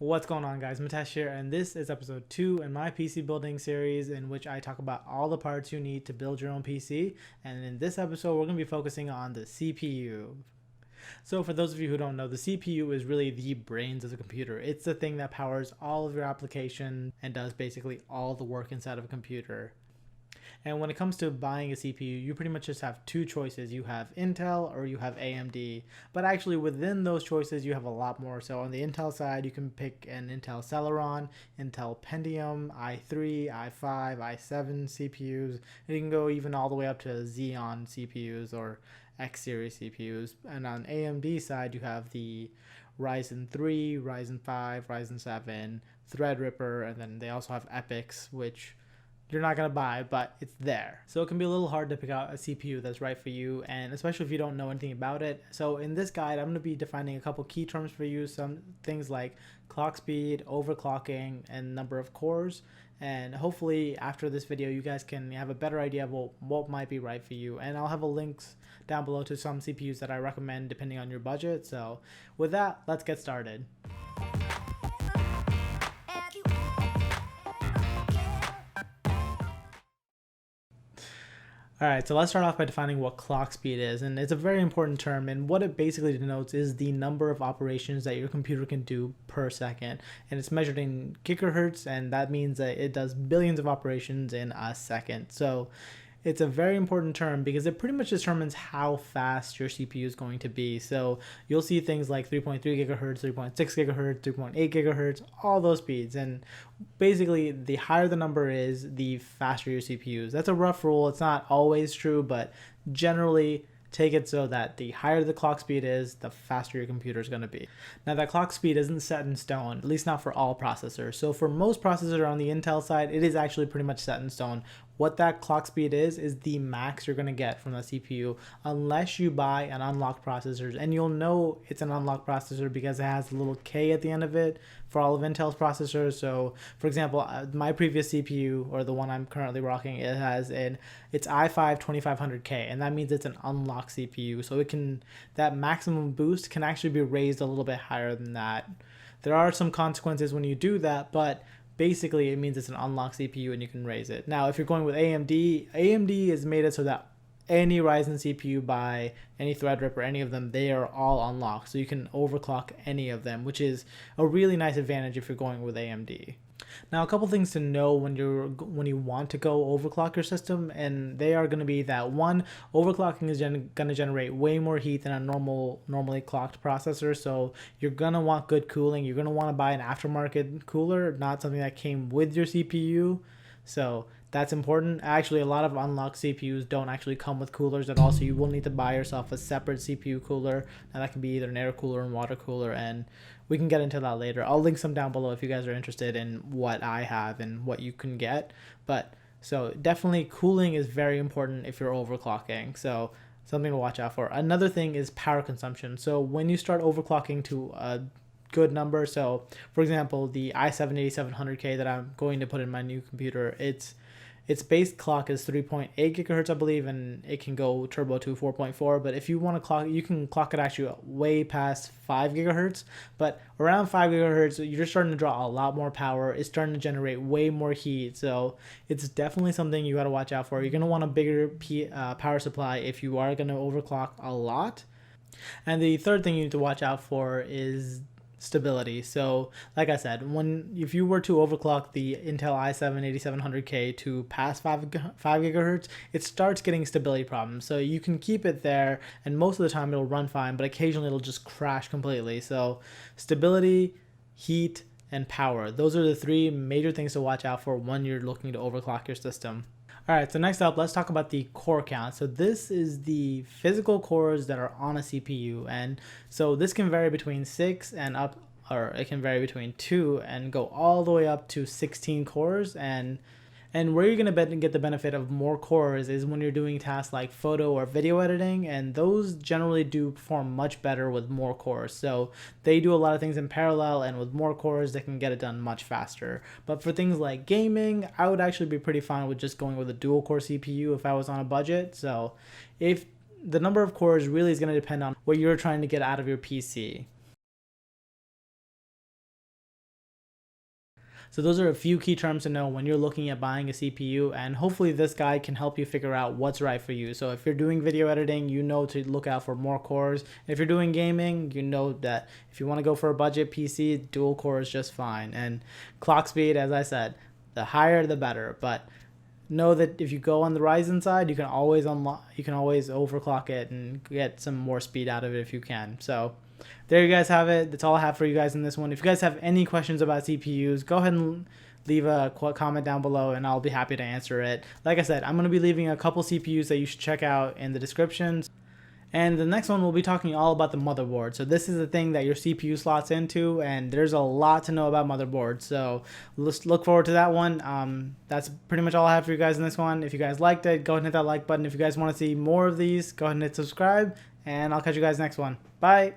What's going on, guys? Mitesh here, and this is episode 2 in my PC building series, in which I talk about all the parts you need to build your own PC. And in this episode, we're going to be focusing on the CPU. So for those of you who don't know, the CPU is really the brains of the computer. It's the thing that powers all of your application and does basically all the work inside of a computer. And when it comes to buying a CPU, you pretty much just have two choices. You have Intel or you have AMD. But actually within those choices, you have a lot more. So on the Intel side, you can pick an Intel Celeron, Intel Pentium, i3, i5, i7 CPUs. And you can go even all the way up to Xeon CPUs or X series CPUs. And on AMD side, you have the Ryzen 3, Ryzen 5, Ryzen 7, Threadripper, and then they also have Epics, which you're not going to buy, but it's there. So it can be a little hard to pick out a CPU that's right for you, and especially if you don't know anything about it. So in this guide, I'm going to be defining a couple key terms for you, some things like clock speed, overclocking, and number of cores. And hopefully after this video, you guys can have a better idea of what might be right for you. And I'll have links down below to some CPUs that I recommend depending on your budget. So with that, let's get started. All right, so let's start off by defining what clock speed is, and it's a very important term, and what it basically denotes is the number of operations that your computer can do per second, and it's measured in gigahertz, and that means that it does billions of operations in a second. So it's a very important term because it pretty much determines how fast your CPU is going to be. So you'll see things like 3.3 gigahertz, 3.6 gigahertz, 3.8 gigahertz, all those speeds. And basically, the higher the number is, the faster your CPU is. That's a rough rule. It's not always true, but generally take it so that the higher the clock speed is, the faster your computer is going to be. Now that clock speed isn't set in stone, at least not for all processors. So for most processors on the Intel side, it is actually pretty much set in stone. What that clock speed is the max you're going to get from the CPU unless you buy an unlocked processor. And you'll know it's an unlocked processor because it has a little K at the end of it for all of Intel's processors. So for example, my previous CPU, or the one I'm currently rocking, it's i5 2500K, and that means it's an unlocked CPU. So that maximum boost can actually be raised a little bit higher than that. There are some consequences when you do that, but basically it means it's an unlocked CPU and you can raise it. Now, if you're going with AMD is made it so that any Ryzen CPU by any Threadripper, any of them, they are all unlocked. So you can overclock any of them, which is a really nice advantage if you're going with AMD. Now, a couple things to know when you want to go overclock your system, and they are going to be that one, overclocking is going to generate way more heat than a normally clocked processor. So you're going to want good cooling. You're going to want to buy an aftermarket cooler, not something that came with your CPU. So that's important. Actually, a lot of unlocked CPUs don't actually come with coolers at all, so you will need to buy yourself a separate CPU cooler. Now that can be either an air cooler and water cooler, and we can get into that later. I'll link some down below if you guys are interested in what I have and what you can get. But so definitely cooling is very important if you're overclocking. So something to watch out for. Another thing is power consumption. So when you start overclocking to a good number, so for example, the i7 8700K that I'm going to put in my new computer, its base clock is 3.8 gigahertz, I believe, and it can go turbo to 4.4. But if you want to clock, you can clock it actually way past 5 gigahertz. But around 5 gigahertz, you're starting to draw a lot more power. It's starting to generate way more heat. So it's definitely something you got to watch out for. You're going to want a bigger power supply if you are going to overclock a lot. And the third thing you need to watch out for is stability. So like I said, if you were to overclock the Intel i7 8700K to past 5 gigahertz, it starts getting stability problems. So you can keep it there, and most of the time it'll run fine, but occasionally it'll just crash completely. So stability, heat, and power, those are the three major things to watch out for when you're looking to overclock your system. All right, so next up, let's talk about the core count. So this is the physical cores that are on a CPU. And so this can vary between 6 and up, or it can vary between 2 and go all the way up to 16 cores. And where you're going to get the benefit of more cores is when you're doing tasks like photo or video editing, and those generally do perform much better with more cores. So they do a lot of things in parallel, and with more cores, they can get it done much faster. But for things like gaming, I would actually be pretty fine with just going with a dual core CPU if I was on a budget. So if the number of cores really is going to depend on what you're trying to get out of your PC. So those are a few key terms to know when you're looking at buying a CPU, and hopefully this guide can help you figure out what's right for you. So if you're doing video editing, you know to look out for more cores. If you're doing gaming, you know that if you want to go for a budget PC, dual core is just fine. And clock speed, as I said, the higher the better. But know that if you go on the Ryzen side, you can always overclock it and get some more speed out of it if you can. So there you guys have it. That's all I have for you guys in this one. If you guys have any questions about CPUs, go ahead and leave a comment down below and I'll be happy to answer it. Like I said, I'm going to be leaving a couple CPUs that you should check out in the descriptions. And the next one, we'll be talking all about the motherboard. So this is the thing that your CPU slots into, and there's a lot to know about motherboards. So let's look forward to that one. That's pretty much all I have for you guys in this one. If you guys liked it, go ahead and hit that like button. If you guys want to see more of these, go ahead and hit subscribe, and I'll catch you guys next one. Bye.